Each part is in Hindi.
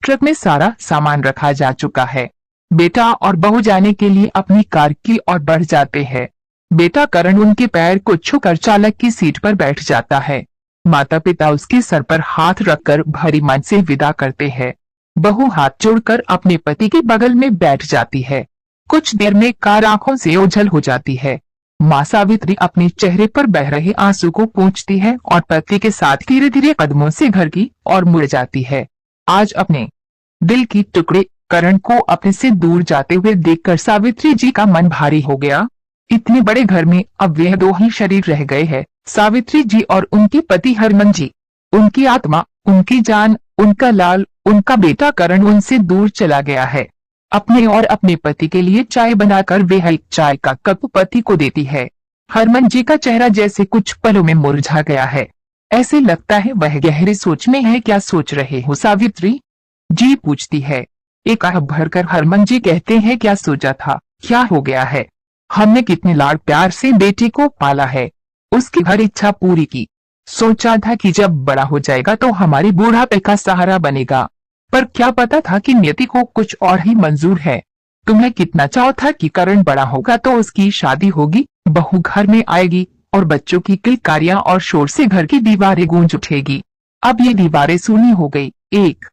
ट्रक में सारा सामान रखा जा चुका है। बेटा और बहू जाने के लिए अपनी कार की ओर बढ़ जाते हैं। बेटा करण उनके पैर को छूकर चालक की सीट पर बैठ जाता है। माता पिता उसके सर पर हाथ रखकर भरी मन से विदा करते हैं। बहू हाथ जोड़कर अपने पति के बगल में बैठ जाती है। कुछ देर में कार आंखों से ओझल हो जाती है। माँ सावित्री अपने चेहरे पर बह रहे आंसू को पोंछती है और पति के साथ धीरे धीरे कदमों से घर की ओर मुड़ जाती है। आज अपने दिल की टुकड़े करण को अपने से दूर जाते हुए देखकर सावित्री जी का मन भारी हो गया। इतने बड़े घर में अब वे दो ही शरीर रह गए हैं, सावित्री जी और उनके पति हरमन जी। उनकी आत्मा, उनकी जान, उनका लाल, उनका बेटा करण उनसे दूर चला गया है। अपने और अपने पति के लिए चाय बनाकर वे एक चाय का कप पति को देती है। हरमन जी का चेहरा जैसे कुछ पलों में मुरझा गया है। ऐसे लगता है वह गहरी सोच में है। क्या सोच रहे हो सावित्री जी, पूछती है। एक आह भरकर हरमन जी कहते हैं, क्या सोचा था, क्या हो गया है। हमने कितने लाड प्यार से बेटी को पाला है, उसकी हर इच्छा पूरी की। सोचा था कि जब बड़ा हो जाएगा तो हमारी बूढ़ापे का सहारा बनेगा, पर क्या पता था कि नियति को कुछ और ही मंजूर है। तुम्हें कितना चाव था कि करण बड़ा होगा तो उसकी शादी होगी, बहू घर में आएगी और बच्चों की किलकारियां और शोर से घर की दीवारें गूंज उठेगी। अब ये दीवारें सूनी हो गई, एक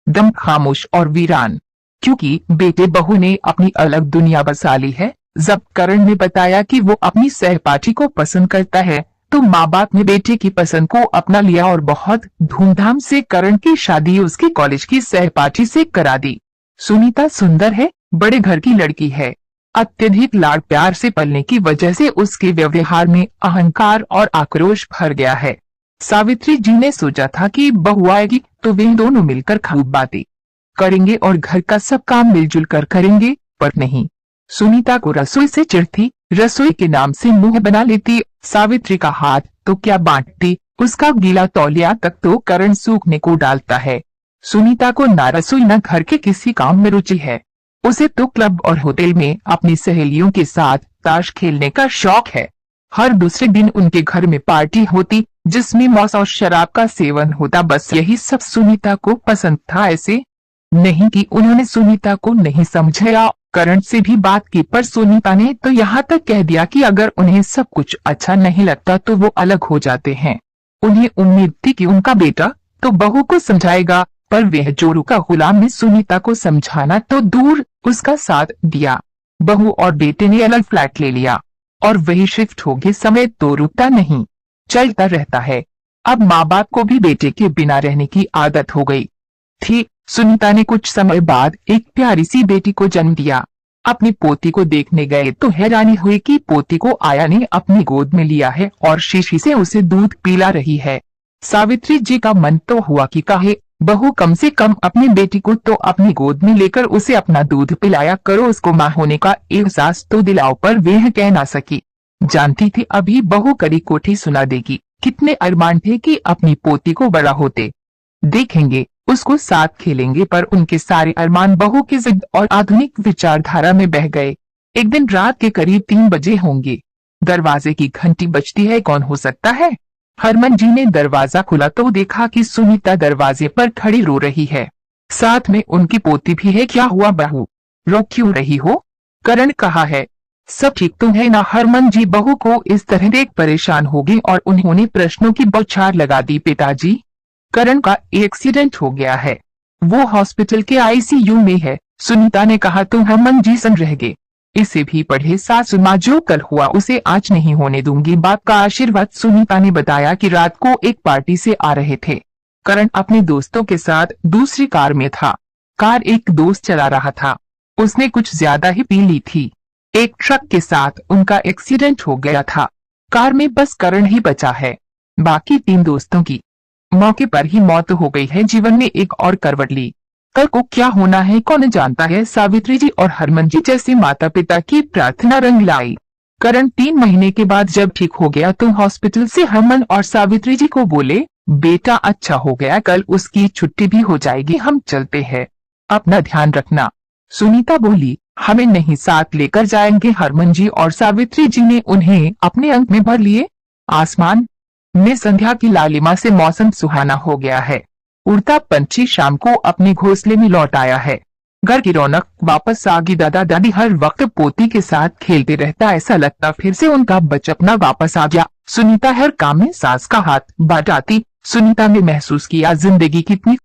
दम खामोश और वीरान, क्योंकि बेटे बहू ने अपनी अलग दुनिया बसा ली है। जब करण ने बताया कि वो अपनी सहपाठी को पसंद करता है तो माँ बाप ने बेटे की पसंद को अपना लिया और बहुत धूमधाम से करण की शादी उसके कॉलेज की सहपाठी से करा दी। सुनीता सुंदर है, बड़े घर की लड़की है। अत्यधिक लाड़ प्यार से पलने की वजह से उसके व्यवहार में अहंकार और आक्रोश भर गया है। सावित्री जी ने सोचा था कि बहू आएगी तो वे दोनों मिलकर खूब बातें करेंगे और घर का सब काम मिलजुल कर करेंगे, पर नहीं। सुनीता को रसोई से चिढ़ थी, रसोई के नाम से मुंह बना लेती। सावित्री का हाथ तो क्या बांटती, उसका गीला तौलिया तक तो करण सूखने को डालता है। सुनीता को न रसोई न घर के किसी काम में रुचि है। उसे तो क्लब और होटल में अपनी सहेलियों के साथ ताश खेलने का शौक है। हर दूसरे दिन उनके घर में पार्टी होती जिसमें मौस और शराब का सेवन होता। बस यही सब सुनीता को पसंद था। ऐसे नहीं कि उन्होंने सुनीता को नहीं समझा, करण से भी बात की, पर सुनीता ने तो यहाँ तक कह दिया कि अगर उन्हें सब कुछ अच्छा नहीं लगता तो वो अलग हो जाते हैं। उन्हें उम्मीद थी कि उनका बेटा तो बहू को समझाएगा, पर वह जोरू का गुलाम ने सुनीता को समझाना तो दूर उसका साथ दिया। बहू और बेटे ने अलग फ्लैट ले लिया और वही शिफ्ट हो गए। समय तो रुकता नहीं, चलता रहता है। अब माँ बाप को भी बेटे के बिना रहने की आदत हो गई थी। सुनीता ने कुछ समय बाद एक प्यारी सी बेटी को जन्म दिया। अपनी पोती को देखने गए तो हैरानी हुई कि पोती को आया ने अपनी गोद में लिया है और शीशी से उसे दूध पिला रही है। सावित्री जी का मन तो हुआ कि काहे बहू कम से कम अपनी बेटी को तो अपनी गोद में लेकर उसे अपना दूध पिलाया करो, उसको माँ होने का एहसास तो दिलाओ, पर वह कह ना सकी। जानती थी अभी बहू कड़ी कोठी सुना देगी। कितने अरमान थे कि अपनी पोती को बड़ा होते देखेंगे, उसको साथ खेलेंगे, पर उनके सारे अरमान बहू की जिद और आधुनिक विचारधारा में बह गए। एक दिन रात के करीब 3 बजे होंगे। दरवाजे की घंटी बजती है। कौन हो सकता है? हरमन जी ने दरवाजा खुला तो देखा कि सुनीता दरवाजे पर खड़ी रो रही है, साथ में उनकी पोती भी है। क्या हुआ बहू, रो क्यों रही हो? करण कहा है, सब ठीक तो है ना? हरमन जी बहू को इस तरह देख परेशान हो गए और उन्होंने प्रश्नों की बौछार लगा दी। पिताजी, करण का एक्सीडेंट हो गया है, वो हॉस्पिटल के आईसीयू में है। सुनीता ने कहा तो हरमन जी सन रह गए। इसे भी पढ़े सासू माँ, जो कल हुआ उसे आज नहीं होने दूंगी। बाप का आशीर्वाद। सुनीता ने बताया कि रात को एक पार्टी से आ रहे थे। करण अपने दोस्तों के साथ दूसरी कार में था। कार एक दोस्त चला रहा था, उसने कुछ ज्यादा ही पी ली थी। एक ट्रक के साथ उनका एक्सीडेंट हो गया था। कार में बस करण ही बचा है, बाकी 3 दोस्तों की मौके पर ही मौत हो गई है। जीवन में एक और करवट ली, कल को क्या होना है कौन जानता है। सावित्री जी और हरमन जी जैसे माता पिता की प्रार्थना रंग लाई। करण 3 महीने के बाद जब ठीक हो गया तो हॉस्पिटल से हरमन और सावित्री जी को बोले, बेटा अच्छा हो गया, कल उसकी छुट्टी भी हो जाएगी, हम चलते हैं, अपना ध्यान रखना। सुनीता बोली, हमें नहीं, साथ लेकर जाएंगे। हरमन जी और सावित्री जी ने उन्हें अपने अंक में भर लिए। आसमान में संध्या की लालिमा से मौसम सुहाना हो गया है। उड़ता पंछी शाम को अपने घोंसले में लौट आया है। घर की रौनक वापस आ गई। दादा दादी हर वक्त पोती के साथ खेलते रहता, ऐसा लगता फिर से उनका बचपना वापस आ गया। सुनीता हर काम में सास का हाथ बटाती। सुनीता ने महसूस किया जिंदगी कितनी